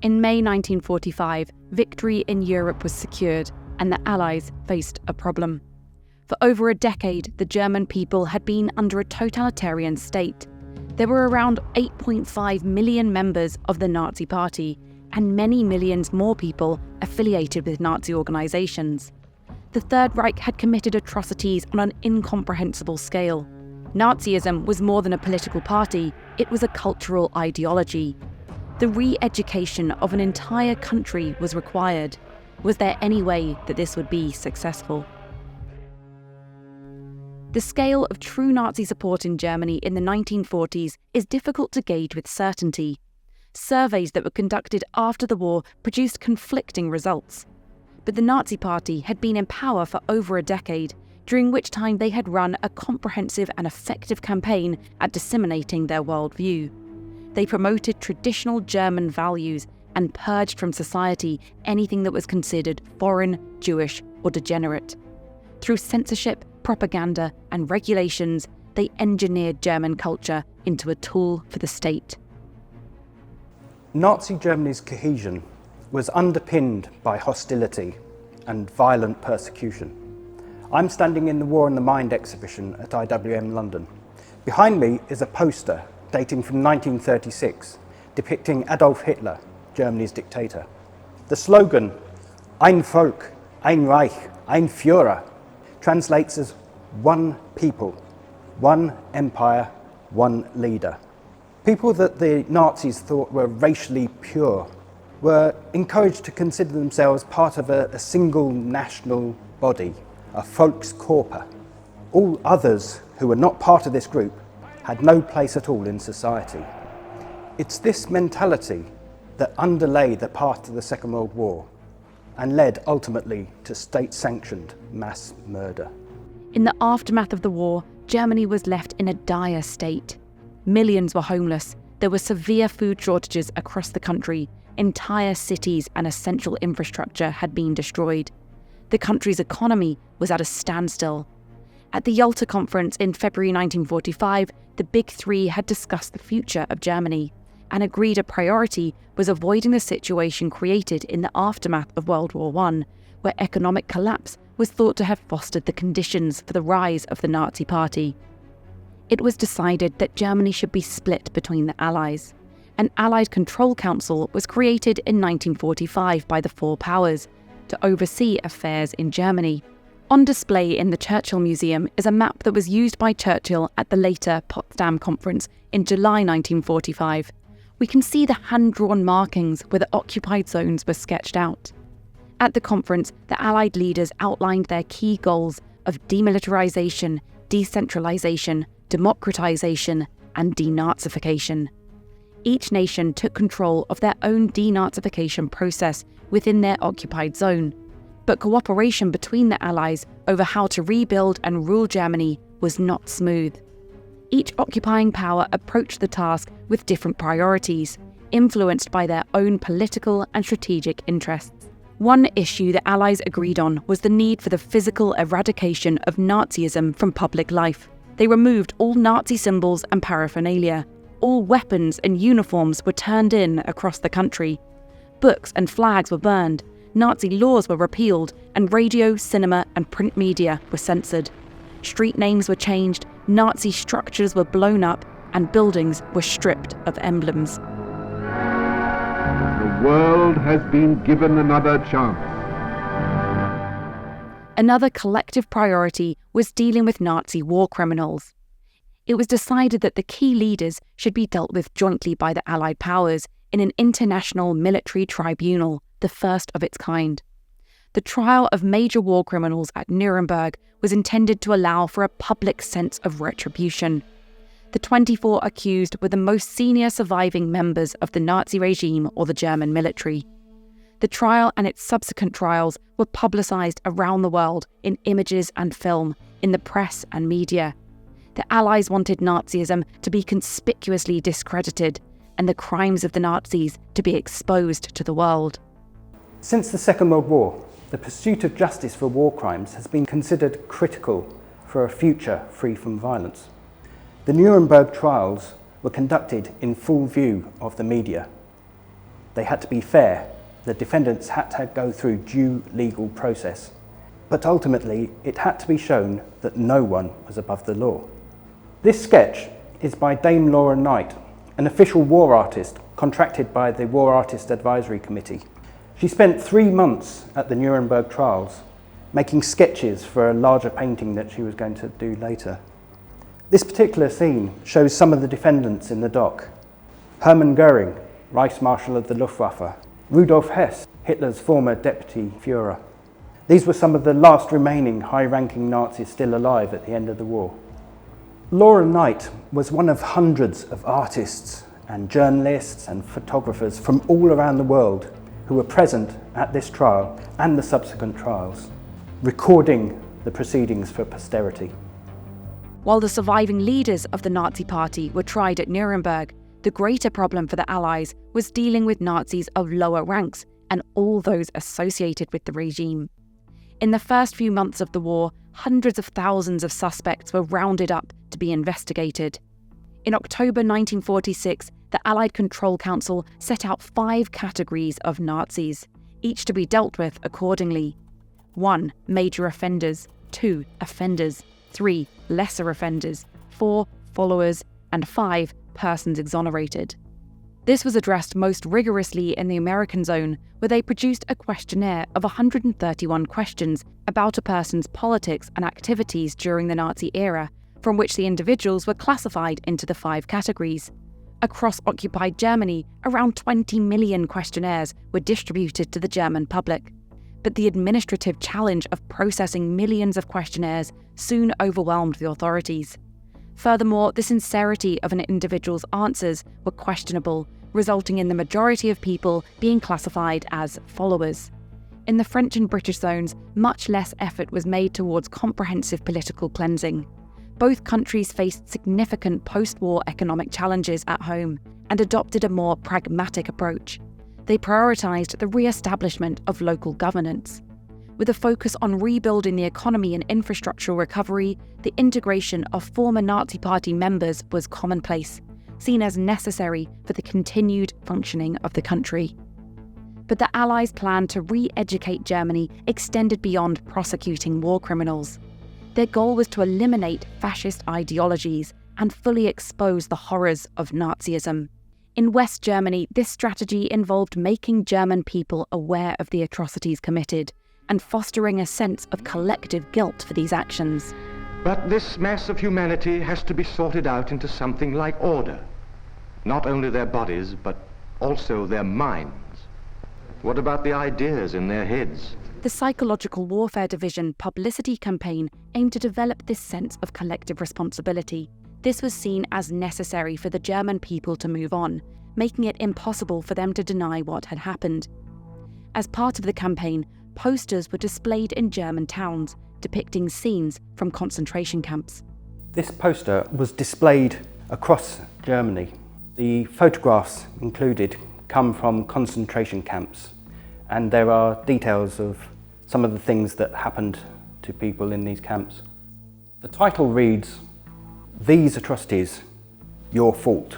In May 1945, victory in Europe was secured and the Allies faced a problem. For over a decade, the German people had been under a totalitarian state. There were around 8.5 million members of the Nazi Party and many millions more people affiliated with Nazi organisations. The Third Reich had committed atrocities on an incomprehensible scale. Nazism was more than a political party, it was a cultural ideology. The re-education of an entire country was required. Was there any way that this would be successful? The scale of true Nazi support in Germany in the 1940s is difficult to gauge with certainty. Surveys that were conducted after the war produced conflicting results. But the Nazi Party had been in power for over a decade, during which time they had run a comprehensive and effective campaign at disseminating their worldview. They promoted traditional German values and purged from society anything that was considered foreign, Jewish, or degenerate. Through censorship, propaganda, and regulations, they engineered German culture into a tool for the state. Nazi Germany's cohesion was underpinned by hostility and violent persecution. I'm standing in the War and the Mind exhibition at IWM London. Behind me is a poster dating from 1936, depicting Adolf Hitler, Germany's dictator. The slogan, Ein Volk, ein Reich, ein Führer, translates as one people, one empire, one leader. People that the Nazis thought were racially pure were encouraged to consider themselves part of a single national body, a Volkskörper. All others who were not part of this group had no place at all in society. It's this mentality that underlay the path to the Second World War and led ultimately to state-sanctioned mass murder. In the aftermath of the war, Germany was left in a dire state. Millions were homeless, there were severe food shortages across the country, entire cities and essential infrastructure had been destroyed. The country's economy was at a standstill. At the Yalta Conference in February 1945, the Big Three had discussed the future of Germany and agreed a priority was avoiding the situation created in the aftermath of World War I, where economic collapse was thought to have fostered the conditions for the rise of the Nazi Party. It was decided that Germany should be split between the Allies. An Allied Control Council was created in 1945 by the Four Powers to oversee affairs in Germany. On display in the Churchill Museum is a map that was used by Churchill at the later Potsdam Conference in July 1945. We can see the hand-drawn markings where the occupied zones were sketched out. At the conference, the Allied leaders outlined their key goals of demilitarization, decentralization, democratization, and denazification. Each nation took control of their own denazification process within their occupied zone, but cooperation between the Allies over how to rebuild and rule Germany was not smooth. Each occupying power approached the task with different priorities, influenced by their own political and strategic interests. One issue the Allies agreed on was the need for the physical eradication of Nazism from public life. They removed all Nazi symbols and paraphernalia. All weapons and uniforms were turned in across the country. Books and flags were burned, Nazi laws were repealed, and radio, cinema, and print media were censored. Street names were changed, Nazi structures were blown up, and buildings were stripped of emblems. The world has been given another chance. Another collective priority was dealing with Nazi war criminals. It was decided that the key leaders should be dealt with jointly by the Allied powers in an international military tribunal, the first of its kind. The trial of major war criminals at Nuremberg was intended to allow for a public sense of retribution. The 24 accused were the most senior surviving members of the Nazi regime or the German military. The trial and its subsequent trials were publicised around the world in images and film, in the press and media. The Allies wanted Nazism to be conspicuously discredited and the crimes of the Nazis to be exposed to the world. Since the Second World War, the pursuit of justice for war crimes has been considered critical for a future free from violence. The Nuremberg trials were conducted in full view of the media. They had to be fair. The defendants had to go through due legal process. But ultimately, it had to be shown that no one was above the law. This sketch is by Dame Laura Knight, an official war artist contracted by the War Artist Advisory Committee. She spent 3 months at the Nuremberg trials, making sketches for a larger painting that she was going to do later. This particular scene shows some of the defendants in the dock. Hermann Goering, Reichsmarshal of the Luftwaffe, Rudolf Hess, Hitler's former deputy Führer. These were some of the last remaining high-ranking Nazis still alive at the end of the war. Laura Knight was one of hundreds of artists and journalists and photographers from all around the world who were present at this trial and the subsequent trials, recording the proceedings for posterity. While the surviving leaders of the Nazi Party were tried at Nuremberg, the greater problem for the Allies was dealing with Nazis of lower ranks and all those associated with the regime. In the first few months of the war, hundreds of thousands of suspects were rounded up to be investigated. In October 1946, the Allied Control Council set out 5 categories of Nazis, each to be dealt with accordingly. 1. Major offenders. 2. Offenders. 3. Lesser offenders. 4. Followers. And 5. Persons exonerated. This was addressed most rigorously in the American zone, where they produced a questionnaire of 131 questions about a person's politics and activities during the Nazi era, from which the individuals were classified into the 5 categories. Across occupied Germany, around 20 million questionnaires were distributed to the German public. But the administrative challenge of processing millions of questionnaires soon overwhelmed the authorities. Furthermore, the sincerity of an individual's answers were questionable, resulting in the majority of people being classified as followers. In the French and British zones, much less effort was made towards comprehensive political cleansing. Both countries faced significant post-war economic challenges at home and adopted a more pragmatic approach. They prioritised the re-establishment of local governance. With a focus on rebuilding the economy and infrastructural recovery, the integration of former Nazi Party members was commonplace, seen as necessary for the continued functioning of the country. But the Allies' plan to re-educate Germany extended beyond prosecuting war criminals. Their goal was to eliminate fascist ideologies and fully expose the horrors of Nazism. In West Germany, this strategy involved making German people aware of the atrocities committed and fostering a sense of collective guilt for these actions. But this mass of humanity has to be sorted out into something like order. Not only their bodies, but also their minds. What about the ideas in their heads? The Psychological Warfare Division publicity campaign aimed to develop this sense of collective responsibility. This was seen as necessary for the German people to move on, making it impossible for them to deny what had happened. As part of the campaign, posters were displayed in German towns, depicting scenes from concentration camps. This poster was displayed across Germany. The photographs included come from concentration camps, and there are details of some of the things that happened to people in these camps. The title reads, "These atrocities, your fault."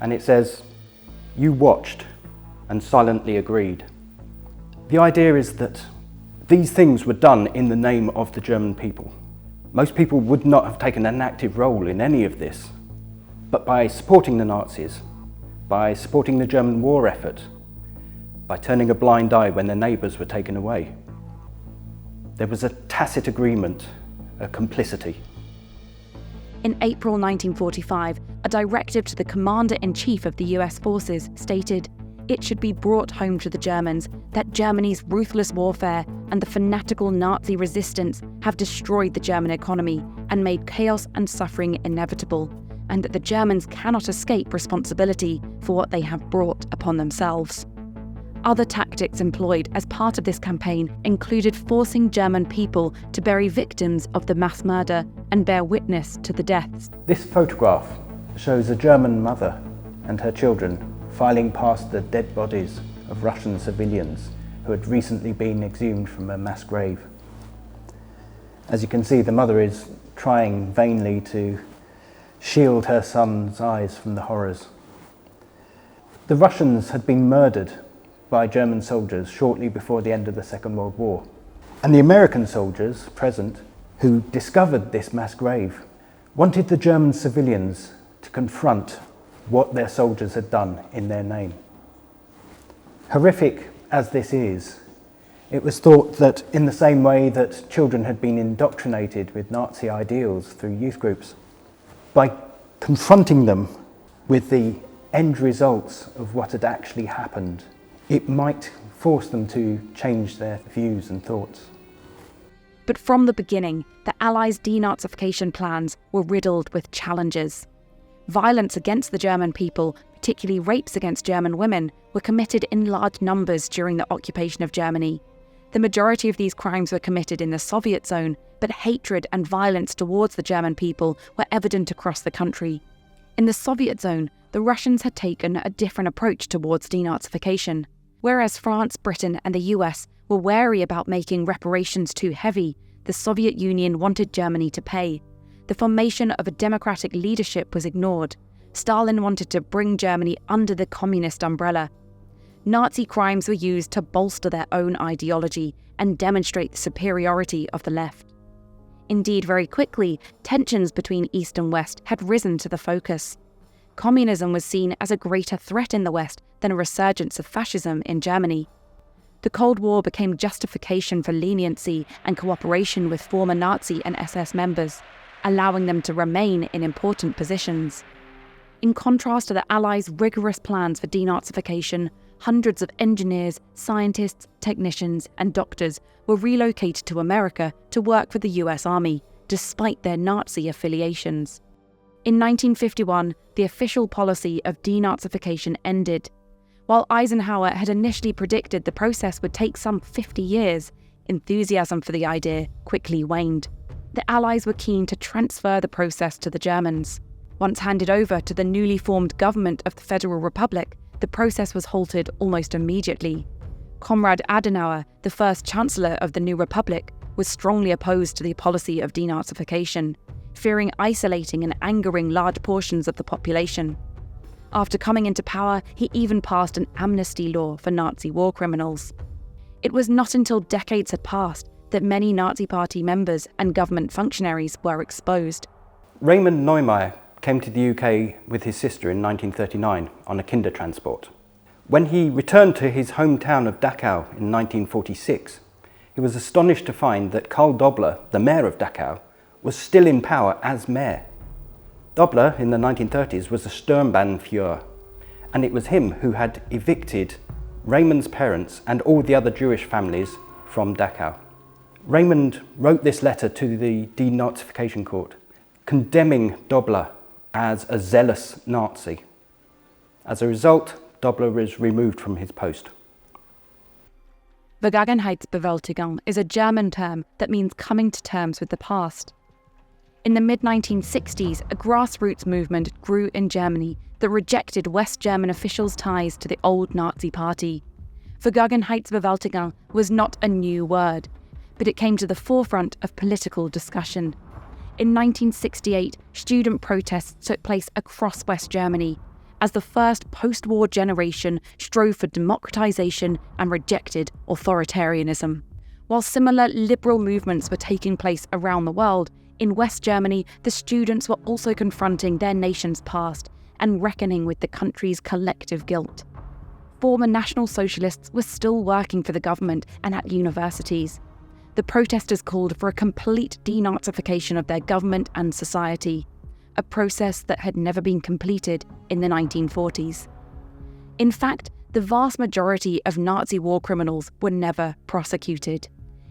And it says, "You watched and silently agreed." The idea is that these things were done in the name of the German people. Most people would not have taken an active role in any of this, but by supporting the Nazis, by supporting the German war effort, by turning a blind eye when their neighbours were taken away, there was a tacit agreement, a complicity. In April 1945, a directive to the Commander-in-Chief of the US forces stated, it should be brought home to the Germans that Germany's ruthless warfare and the fanatical Nazi resistance have destroyed the German economy and made chaos and suffering inevitable, and that the Germans cannot escape responsibility for what they have brought upon themselves. Other tactics employed as part of this campaign included forcing German people to bury victims of the mass murder and bear witness to the deaths. This photograph shows a German mother and her children filing past the dead bodies of Russian civilians who had recently been exhumed from a mass grave. As you can see, the mother is trying vainly to shield her son's eyes from the horrors. The Russians had been murdered by German soldiers shortly before the end of the Second World War. And the American soldiers present, who discovered this mass grave, wanted the German civilians to confront what their soldiers had done in their name. Horrific as this is, it was thought that in the same way that children had been indoctrinated with Nazi ideals through youth groups, by confronting them with the end results of what had actually happened, it might force them to change their views and thoughts. But from the beginning, the Allies' denazification plans were riddled with challenges. Violence against the German people, particularly rapes against German women, were committed in large numbers during the occupation of Germany. The majority of these crimes were committed in the Soviet zone, but hatred and violence towards the German people were evident across the country. In the Soviet zone, the Russians had taken a different approach towards denazification. Whereas France, Britain and the US were wary about making reparations too heavy, the Soviet Union wanted Germany to pay. The formation of a democratic leadership was ignored. Stalin wanted to bring Germany under the communist umbrella. Nazi crimes were used to bolster their own ideology and demonstrate the superiority of the left. Indeed, very quickly, tensions between East and West had risen to the focus. Communism was seen as a greater threat in the West than a resurgence of fascism in Germany. The Cold War became justification for leniency and cooperation with former Nazi and SS members, allowing them to remain in important positions. In contrast to the Allies' rigorous plans for denazification, hundreds of engineers, scientists, technicians, and doctors were relocated to America to work for the US Army, despite their Nazi affiliations. In 1951, the official policy of denazification ended. While Eisenhower had initially predicted the process would take some 50 years, enthusiasm for the idea quickly waned. The Allies were keen to transfer the process to the Germans. Once handed over to the newly formed government of the Federal Republic, the process was halted almost immediately. Comrade Adenauer, the first Chancellor of the new Republic, was strongly opposed to the policy of denazification, fearing isolating and angering large portions of the population. After coming into power, he even passed an amnesty law for Nazi war criminals. It was not until decades had passed that many Nazi Party members and government functionaries were exposed. Raymond Neumayer came to the UK with his sister in 1939 on a kinder transport. When he returned to his hometown of Dachau in 1946, he was astonished to find that Karl Dobler, the mayor of Dachau, was still in power as mayor. Dobler, in the 1930s, was a Sturmbannführer, and it was him who had evicted Raymond's parents and all the other Jewish families from Dachau. Raymond wrote this letter to the denazification court, condemning Dobler as a zealous Nazi. As a result, Dobler was removed from his post. Vergangenheitsbewältigung is a German term that means coming to terms with the past. In the mid-1960s, a grassroots movement grew in Germany that rejected West German officials' ties to the old Nazi party. Vergangenheitsbewältigung was not a new word, but it came to the forefront of political discussion. In 1968, student protests took place across West Germany, as the first post-war generation strove for democratization and rejected authoritarianism. While similar liberal movements were taking place around the world, in West Germany, the students were also confronting their nation's past and reckoning with the country's collective guilt. Former National Socialists were still working for the government and at universities. The protesters called for a complete denazification of their government and society, a process that had never been completed in the 1940s. In fact, the vast majority of Nazi war criminals were never prosecuted.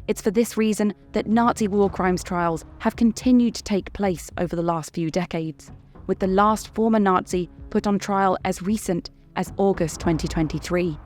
It's for this reason that Nazi war crimes trials have continued to take place over the last few decades, with the last former Nazi put on trial as recent as August 2023.